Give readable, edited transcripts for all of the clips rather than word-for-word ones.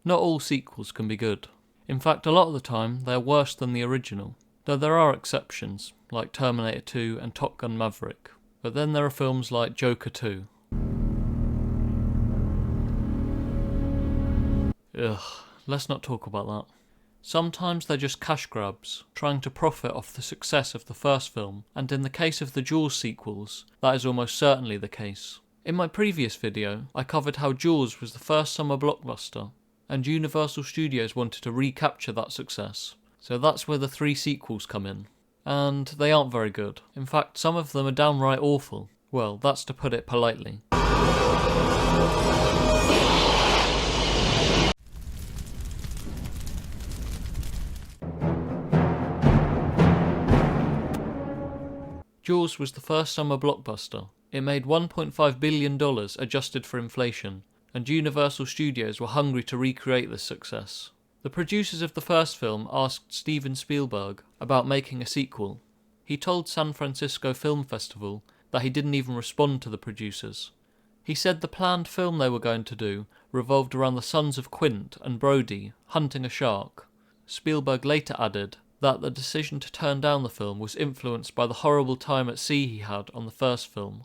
Not all sequels can be good. In fact, a lot of the time, they are worse than the original. Though there are exceptions, like Terminator 2 and Top Gun Maverick. But then there are films like Joker 2. Ugh, let's not talk about that. Sometimes they're just cash grabs, trying to profit off the success of the first film, and in the case of the Jaws sequels, that is almost certainly the case. In my previous video, I covered how Jaws was the first summer blockbuster, and Universal Studios wanted to recapture that success. So that's where the 3 sequels come in. And they aren't very good. In fact, some of them are downright awful. Well, that's to put it politely. Jaws was the first summer blockbuster. It made $1.5 billion adjusted for inflation, and Universal Studios were hungry to recreate this success. The producers of the first film asked Steven Spielberg about making a sequel. He told San Francisco Film Festival that he didn't even respond to the producers. He said the planned film they were going to do revolved around the sons of Quint and Brody hunting a shark. Spielberg later added that the decision to turn down the film was influenced by the horrible time at sea he had on the first film.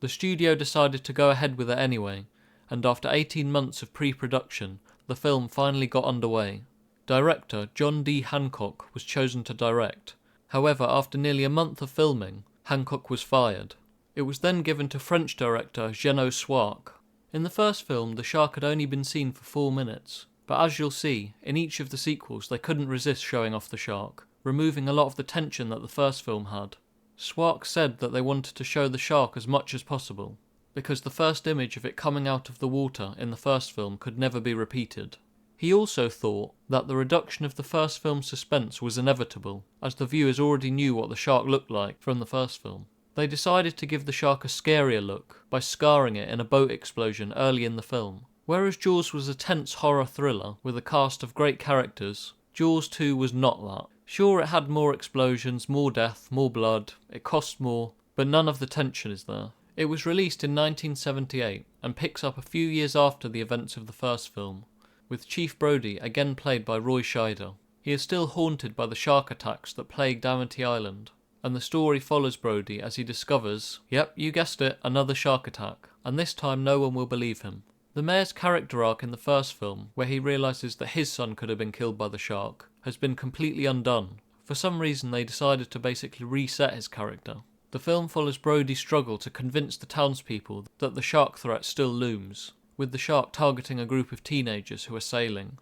The studio decided to go ahead with it anyway, and after 18 months of pre-production, the film finally got underway. Director John D. Hancock was chosen to direct. However, after nearly a month of filming, Hancock was fired. It was then given to French director Jeannot Szwarc. In the first film, the shark had only been seen for 4 minutes, but as you'll see, in each of the sequels they couldn't resist showing off the shark, removing a lot of the tension that the first film had. Szwarc said that they wanted to show the shark as much as possible, because the first image of it coming out of the water in the first film could never be repeated. He also thought that the reduction of the first film's suspense was inevitable, as the viewers already knew what the shark looked like from the first film. They decided to give the shark a scarier look by scarring it in a boat explosion early in the film. Whereas Jaws was a tense horror thriller with a cast of great characters, Jaws 2 was not that. Sure, it had more explosions, more death, more blood, it cost more, but none of the tension is there. It was released in 1978 and picks up a few years after the events of the first film, with Chief Brody again played by Roy Scheider. He is still haunted by the shark attacks that plagued Amity Island, and the story follows Brody as he discovers, yep, you guessed it, another shark attack, and this time no one will believe him. The mayor's character arc in the first film, where he realises that his son could have been killed by the shark, has been completely undone. For some reason they decided to basically reset his character. The film follows Brody's struggle to convince the townspeople that the shark threat still looms, with the shark targeting a group of teenagers who are sailing.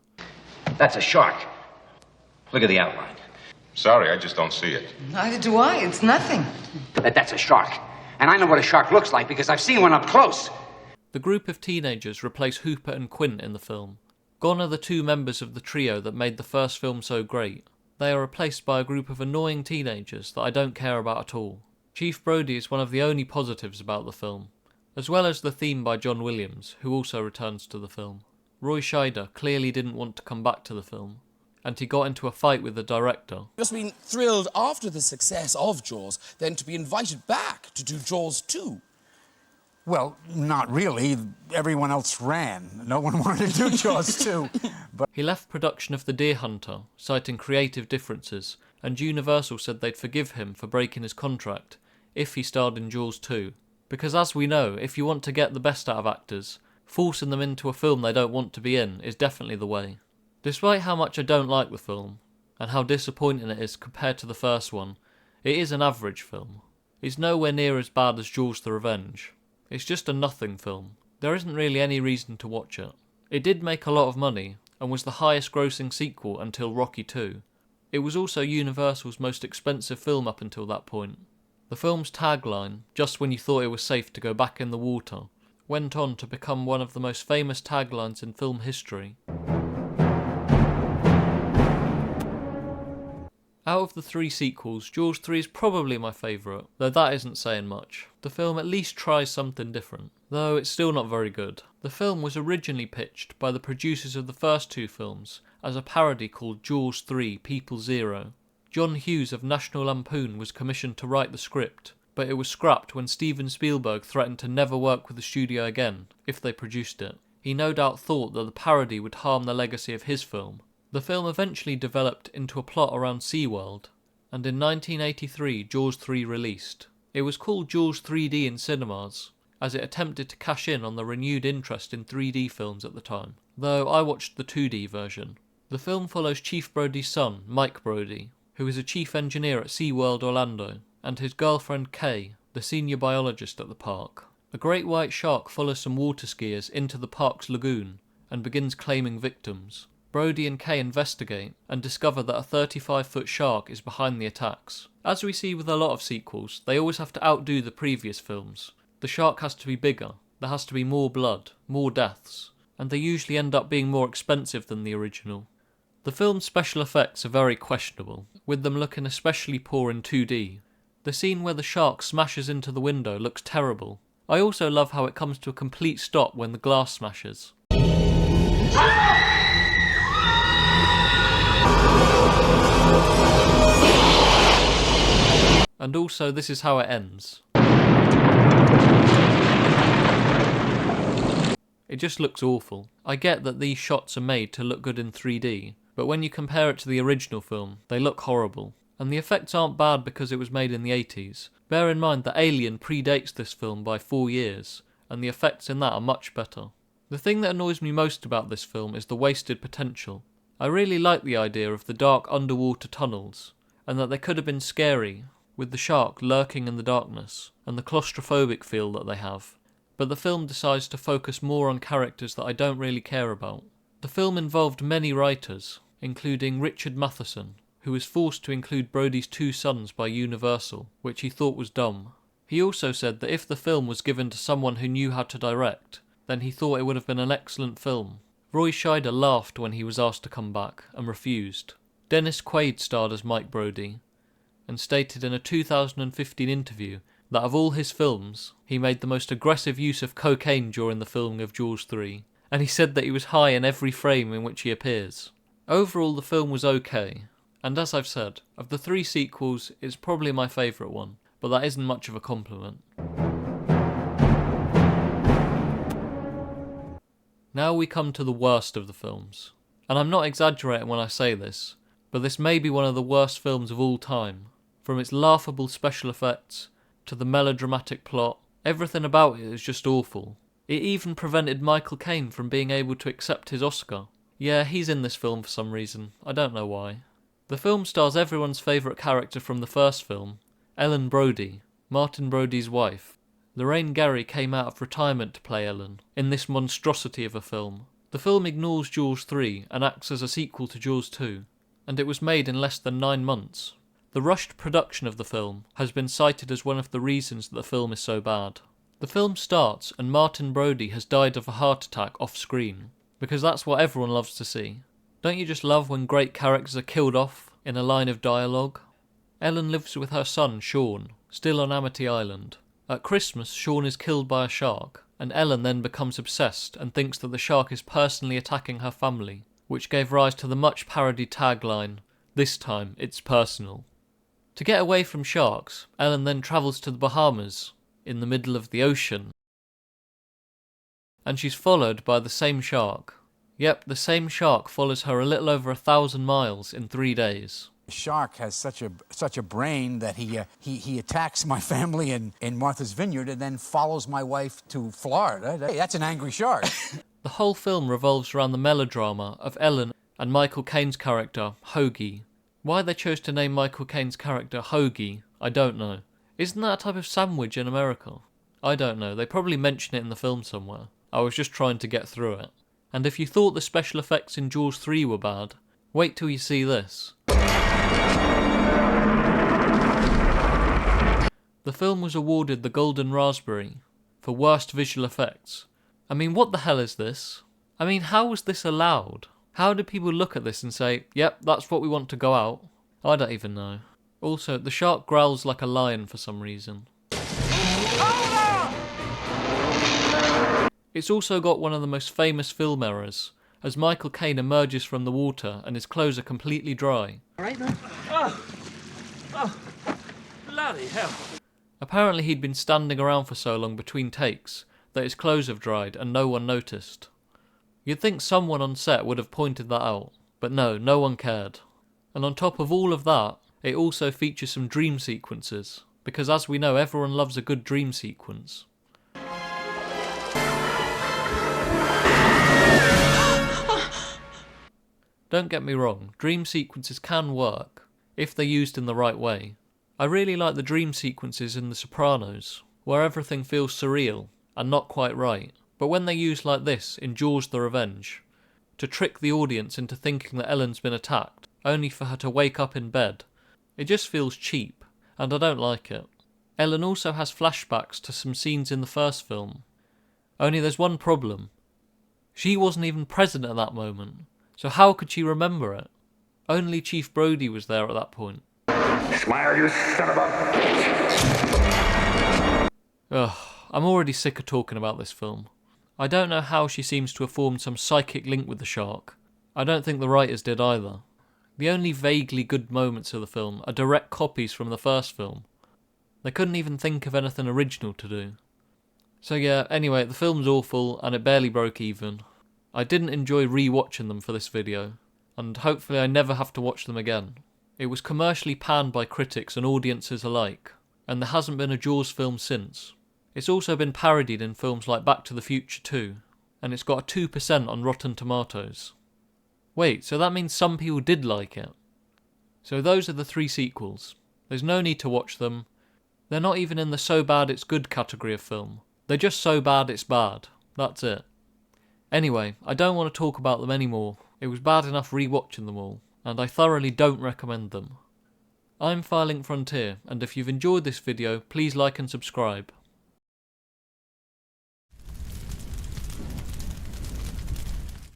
That's a shark. Look at the outline. Sorry, I just don't see it. Neither do I. It's nothing. That's a shark. And I know what a shark looks like because I've seen one up close. The group of teenagers replace Hooper and Quint in the film. Gone are the 2 members of the trio that made the first film so great. They are replaced by a group of annoying teenagers that I don't care about at all. Chief Brody is one of the only positives about the film, as well as the theme by John Williams, who also returns to the film. Roy Scheider clearly didn't want to come back to the film, and he got into a fight with the director. You must have been thrilled after the success of Jaws, then to be invited back to do Jaws 2. Well, not really. Everyone else ran. No one wanted to do Jaws 2. But he left production of The Deer Hunter, citing creative differences, and Universal said they'd forgive him for breaking his contract if he starred in Jaws 2. Because as we know, if you want to get the best out of actors, forcing them into a film they don't want to be in is definitely the way. Despite how much I don't like the film, and how disappointing it is compared to the first one, it is an average film. It's nowhere near as bad as Jaws the Revenge. It's just a nothing film. There isn't really any reason to watch it. It did make a lot of money, and was the highest grossing sequel until Rocky II. It was also Universal's most expensive film up until that point. The film's tagline, "Just when you thought it was safe to go back in the water," went on to become one of the most famous taglines in film history. Out of the 3 sequels, Jaws 3 is probably my favourite, though that isn't saying much. The film at least tries something different, though it's still not very good. The film was originally pitched by the producers of the first 2 films as a parody called Jaws 3 People Zero. John Hughes of National Lampoon was commissioned to write the script, but it was scrapped when Steven Spielberg threatened to never work with the studio again if they produced it. he no doubt thought that the parody would harm the legacy of his film. The film eventually developed into a plot around SeaWorld, and in 1983 Jaws 3 released. It was called Jaws 3D in cinemas, as it attempted to cash in on the renewed interest in 3D films at the time, though I watched the 2D version. The film follows Chief Brody's son, Mike Brody, who is a chief engineer at SeaWorld Orlando, and his girlfriend Kay, the senior biologist at the park. A great white shark follows some water skiers into the park's lagoon and begins claiming victims. Brody and Kay investigate and discover that a 35-foot shark is behind the attacks. As we see with a lot of sequels, they always have to outdo the previous films. The shark has to be bigger, there has to be more blood, more deaths, and they usually end up being more expensive than the original. The film's special effects are very questionable, with them looking especially poor in 2D. The scene where the shark smashes into the window looks terrible. I also love how it comes to a complete stop when the glass smashes. And also this is how it ends. It just looks awful. I get that these shots are made to look good in 3D, but when you compare it to the original film, they look horrible. And the effects aren't bad because it was made in the 80s. Bear in mind that Alien predates this film by 4 years, and the effects in that are much better. The thing that annoys me most about this film is the wasted potential. I really like the idea of the dark underwater tunnels, and that they could have been scary, with the shark lurking in the darkness, and the claustrophobic feel that they have. But the film decides to focus more on characters that I don't really care about. The film involved many writers, including Richard Matheson, who was forced to include Brody's 2 sons by Universal, which he thought was dumb. He also said that if the film was given to someone who knew how to direct, then he thought it would have been an excellent film. Roy Scheider laughed when he was asked to come back, and refused. Dennis Quaid starred as Mike Brody, and stated in a 2015 interview that of all his films, he made the most aggressive use of cocaine during the filming of Jaws 3, and he said that he was high in every frame in which he appears. Overall, the film was okay, and as I've said, of the 3 sequels, it's probably my favourite one, but that isn't much of a compliment. Now we come to the worst of the films, and I'm not exaggerating when I say this, but this may be one of the worst films of all time. From its laughable special effects, to the melodramatic plot, everything about it is just awful. It even prevented Michael Caine from being able to accept his Oscar. Yeah, he's in this film for some reason, I don't know why. The film stars everyone's favourite character from the first film, Ellen Brody, Martin Brody's wife. Lorraine Gary came out of retirement to play Ellen, in this monstrosity of a film. The film ignores Jaws 3 and acts as a sequel to Jaws 2, and it was made in less than 9 months. The rushed production of the film has been cited as one of the reasons that the film is so bad. The film starts and Martin Brody has died of a heart attack off screen, because that's what everyone loves to see. Don't you just love when great characters are killed off in a line of dialogue? Ellen lives with her son Sean, still on Amity Island. At Christmas, Sean is killed by a shark, and Ellen then becomes obsessed and thinks that the shark is personally attacking her family, which gave rise to the much parodied tagline, "This time it's personal." To get away from sharks, Ellen then travels to the Bahamas, in the middle of the ocean. And she's followed by the same shark. Yep, the same shark follows her a little over 1,000 miles in 3 days. The shark has such a brain that he attacks my family in Martha's Vineyard and then follows my wife to Florida. Hey, that's an angry shark. The whole film revolves around the melodrama of Ellen and Michael Caine's character, Hoagie. Why they chose to name Michael Caine's character Hoagie, I don't know. Isn't that a type of sandwich in America? I don't know, they probably mention it in the film somewhere. I was just trying to get through it. And if you thought the special effects in Jaws 3 were bad, wait till you see this. The film was awarded the Golden Raspberry for worst visual effects. I mean, what the hell is this? I mean, how was this allowed? How did people look at this and say, yep, that's what we want to go out? I don't even know. Also, the shark growls like a lion for some reason. It's also got one of the most famous film errors, as Michael Caine emerges from the water and his clothes are completely dry. Right now? Oh, bloody hell. Apparently he'd been standing around for so long between takes that his clothes have dried and no one noticed. You'd think someone on set would have pointed that out, but no one cared. And on top of all of that, it also features some dream sequences, because as we know, everyone loves a good dream sequence. Don't get me wrong, dream sequences can work, if they're used in the right way. I really like the dream sequences in The Sopranos, where everything feels surreal and not quite right, but when they're used like this in Jaws the Revenge, to trick the audience into thinking that Ellen's been attacked, only for her to wake up in bed, it just feels cheap, and I don't like it. Ellen also has flashbacks to some scenes in the first film. Only there's one problem. She wasn't even present at that moment, so how could she remember it? Only Chief Brody was there at that point. Smile, you son of a... Ugh, I'm already sick of talking about this film. I don't know how she seems to have formed some psychic link with the shark. I don't think the writers did either. The only vaguely good moments of the film are direct copies from the first film. They couldn't even think of anything original to do. So yeah, anyway, the film's awful and it barely broke even. I didn't enjoy re-watching them for this video, and hopefully I never have to watch them again. It was commercially panned by critics and audiences alike, and there hasn't been a Jaws film since. It's also been parodied in films like Back to the Future 2, and it's got a 2% on Rotten Tomatoes. Wait, so that means some people did like it. So those are the 3 sequels. There's no need to watch them. They're not even in the so bad it's good category of film. They're just so bad it's bad. That's it. Anyway, I don't want to talk about them anymore. It was bad enough rewatching them all, and I thoroughly don't recommend them. I'm Firelink Frontier, and if you've enjoyed this video, please like and subscribe.